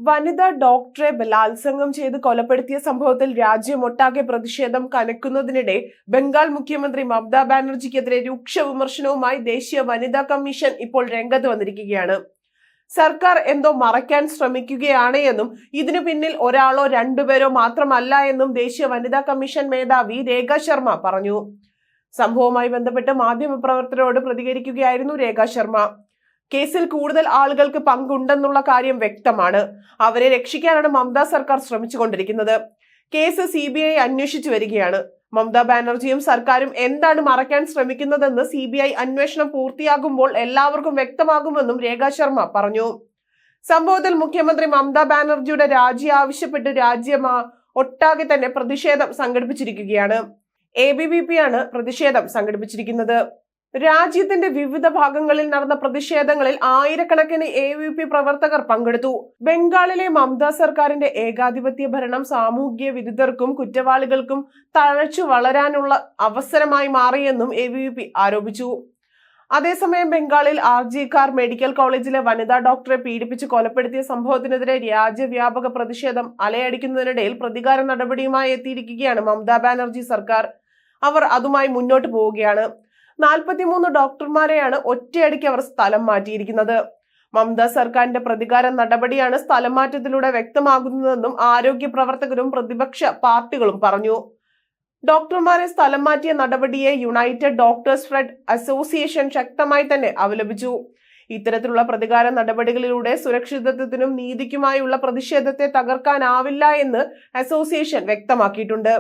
വനിതാ ഡോക്ടറെ ബലാത്സംഗം ചെയ്ത് കൊലപ്പെടുത്തിയ സംഭവത്തിൽ രാജ്യമൊട്ടാകെ പ്രതിഷേധം കനക്കുന്നതിനിടെ ബംഗാൾ മുഖ്യമന്ത്രി മമതാ ബാനർജിക്കെതിരെ രൂക്ഷ വിമർശനവുമായി ദേശീയ വനിതാ കമ്മീഷൻ ഇപ്പോൾ രംഗത്ത് വന്നിരിക്കുകയാണ്. സർക്കാർ എന്തോ മറയ്ക്കാൻ ശ്രമിക്കുകയാണ് എന്നും ഇതിനു പിന്നിൽ ഒരാളോ രണ്ടുപേരോ മാത്രമല്ല എന്നും ദേശീയ വനിതാ കമ്മീഷൻ മേധാവി രേഖ ശർമ്മ പറഞ്ഞു. സംഭവവുമായി ബന്ധപ്പെട്ട് മാധ്യമപ്രവർത്തകരോട് പ്രതികരിക്കുകയായിരുന്നു രേഖ ശർമ്മ. കേസിൽ കൂടുതൽ ആളുകൾക്ക് പങ്കുണ്ടെന്നുള്ള കാര്യം വ്യക്തമാണ്. അവരെ രക്ഷിക്കാനാണ് മമതാ സർക്കാർ ശ്രമിച്ചുകൊണ്ടിരിക്കുന്നത്. കേസ് CBI അന്വേഷിച്ചു വരികയാണ്. മമതാ ബാനർജിയും സർക്കാരും എന്താണ് മറയ്ക്കാൻ ശ്രമിക്കുന്നതെന്ന് CBI അന്വേഷണം പൂർത്തിയാകുമ്പോൾ എല്ലാവർക്കും വ്യക്തമാകുമെന്നും രേഖ ശർമ്മ പറഞ്ഞു. സംഭവത്തിൽ മുഖ്യമന്ത്രി മമതാ ബാനർജിയുടെ രാജി ആവശ്യപ്പെട്ട് ഒട്ടാകെ തന്നെ പ്രതിഷേധം സംഘടിപ്പിച്ചിരിക്കുകയാണ്. ABVP ആണ് പ്രതിഷേധം സംഘടിപ്പിച്ചിരിക്കുന്നത്. രാജ്യത്തിന്റെ വിവിധ ഭാഗങ്ങളിൽ നടന്ന പ്രതിഷേധങ്ങളിൽ ആയിരക്കണക്കിന് ABVP പ്രവർത്തകർ പങ്കെടുത്തു. ബംഗാളിലെ മമതാ സർക്കാരിന്റെ ഏകാധിപത്യ ഭരണം സാമൂഹ്യ വിരുദ്ധർക്കും കുറ്റവാളികൾക്കും തഴച്ചു വളരാനുള്ള അവസരമായി മാറിയെന്നും ABVP ആരോപിച്ചു. അതേസമയം ബംഗാളിൽ RG കാർ മെഡിക്കൽ കോളേജിലെ വനിതാ ഡോക്ടറെ പീഡിപ്പിച്ച് കൊലപ്പെടുത്തിയ സംഭവത്തിനെതിരെ രാജ്യവ്യാപക പ്രതിഷേധം അലയടിക്കുന്നതിനിടയിൽ പ്രതികാര നടപടിയുമായി എത്തിയിരിക്കുകയാണ് മമതാ ബാനർജി സർക്കാർ. അവർ അതുമായി മുന്നോട്ട് പോവുകയാണ്. 43 ഡോക്ടർമാരെയാണ് ഒറ്റയടിക്ക് അവർ സ്ഥലം മാറ്റിയിരിക്കുന്നത്. മമതാ സർക്കാരിന്റെ പ്രതികാര നടപടിയാണ് സ്ഥലം മാറ്റത്തിലൂടെ വ്യക്തമാകുന്നതെന്നും ആരോഗ്യ പ്രവർത്തകരും പ്രതിപക്ഷ പാർട്ടികളും പറഞ്ഞു. ഡോക്ടർമാരെ സ്ഥലം മാറ്റിയ നടപടിയെ യുണൈറ്റഡ് ഡോക്ടേഴ്സ് ഫ്രണ്ട് അസോസിയേഷൻ ശക്തമായി തന്നെ അപലപിച്ചു. ഇത്തരത്തിലുള്ള പ്രതികാര നടപടികളിലൂടെ സുരക്ഷിതത്വത്തിനും നീതിക്കുമായുള്ള പ്രതിഷേധത്തെ തകർക്കാനാവില്ല എന്ന് അസോസിയേഷൻ വ്യക്തമാക്കിയിട്ടുണ്ട്.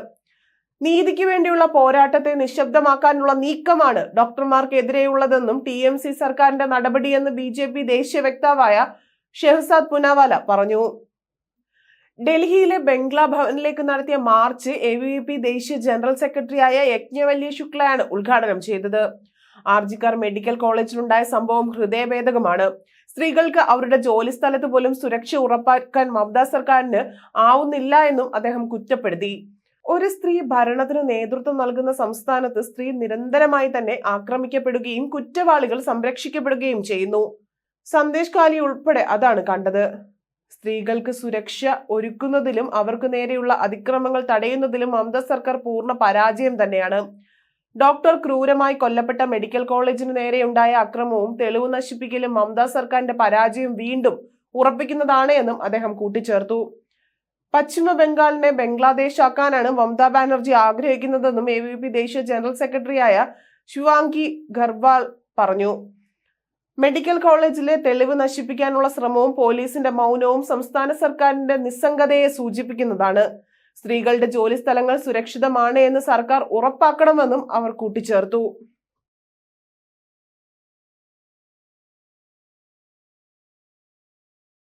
നീതിക്ക് വേണ്ടിയുള്ള പോരാട്ടത്തെ നിശബ്ദമാക്കാനുള്ള നീക്കമാണ് ഡോക്ടർമാർക്കെതിരെയുള്ളതെന്നും TMC സർക്കാരിന്റെ നടപടിയെന്ന് BJP ദേശീയ വക്താവായ ഷെഹസാദ് പുനാവാല പറഞ്ഞു. ഡൽഹിയിലെ ബംഗ്ലാ ഭവനിലേക്ക് നടത്തിയ മാർച്ച് ABVP ദേശീയ ജനറൽ സെക്രട്ടറിയായ യജ്ഞവല്യ ശുക്ലയാണ് ഉദ്ഘാടനം ചെയ്തത്. RG കാർ മെഡിക്കൽ കോളേജിലുണ്ടായ സംഭവം ഹൃദയഭേദകമാണ്. സ്ത്രീകൾക്ക് അവരുടെ ജോലി സ്ഥലത്ത് പോലും സുരക്ഷ ഉറപ്പാക്കാൻ മമതാ സർക്കാരിന് ആവുന്നില്ല എന്നും അദ്ദേഹം കുറ്റപ്പെടുത്തി. ഒരു സ്ത്രീ ഭരണത്തിന് നേതൃത്വം നൽകുന്ന സംസ്ഥാനത്ത് സ്ത്രീ നിരന്തരമായി തന്നെ ആക്രമിക്കപ്പെടുകയും കുറ്റവാളികൾ സംരക്ഷിക്കപ്പെടുകയും ചെയ്യുന്നു. സന്ദേശ് കാലി ഉൾപ്പെടെ അതാണ് കണ്ടത്. സ്ത്രീകൾക്ക് സുരക്ഷ ഒരുക്കുന്നതിലും അവർക്ക് നേരെയുള്ള അതിക്രമങ്ങൾ തടയുന്നതിലും മമതാ സർക്കാർ പൂർണ്ണ പരാജയം തന്നെയാണ്. ഡോക്ടർ ക്രൂരമായി കൊല്ലപ്പെട്ട മെഡിക്കൽ കോളേജിന് നേരെയുണ്ടായ അക്രമവും തെളിവ് നശിപ്പിക്കലും മമതാ സർക്കാരിന്റെ പരാജയം വീണ്ടും ഉറപ്പിക്കുന്നതാണ് എന്നും അദ്ദേഹം കൂട്ടിച്ചേർത്തു. പശ്ചിമ ബംഗാളിനെ ബംഗ്ലാദേശ് ആക്കാനാണ് മമതാ ബാനർജി ആഗ്രഹിക്കുന്നതെന്നും ABVP ദേശീയ ജനറൽ സെക്രട്ടറിയായ ശിവാംഗി ഖർവാൾ പറഞ്ഞു. മെഡിക്കൽ കോളേജിലെ തെളിവ് നശിപ്പിക്കാനുള്ള ശ്രമവും പോലീസിന്റെ മൗനവും സംസ്ഥാന സർക്കാരിന്റെ നിസ്സംഗതയെ സൂചിപ്പിക്കുന്നതാണ്. സ്ത്രീകളുടെ ജോലി സ്ഥലങ്ങൾ സുരക്ഷിതമാണ് എന്ന് സർക്കാർ ഉറപ്പാക്കണമെന്നും അവർ കൂട്ടിച്ചേർത്തു.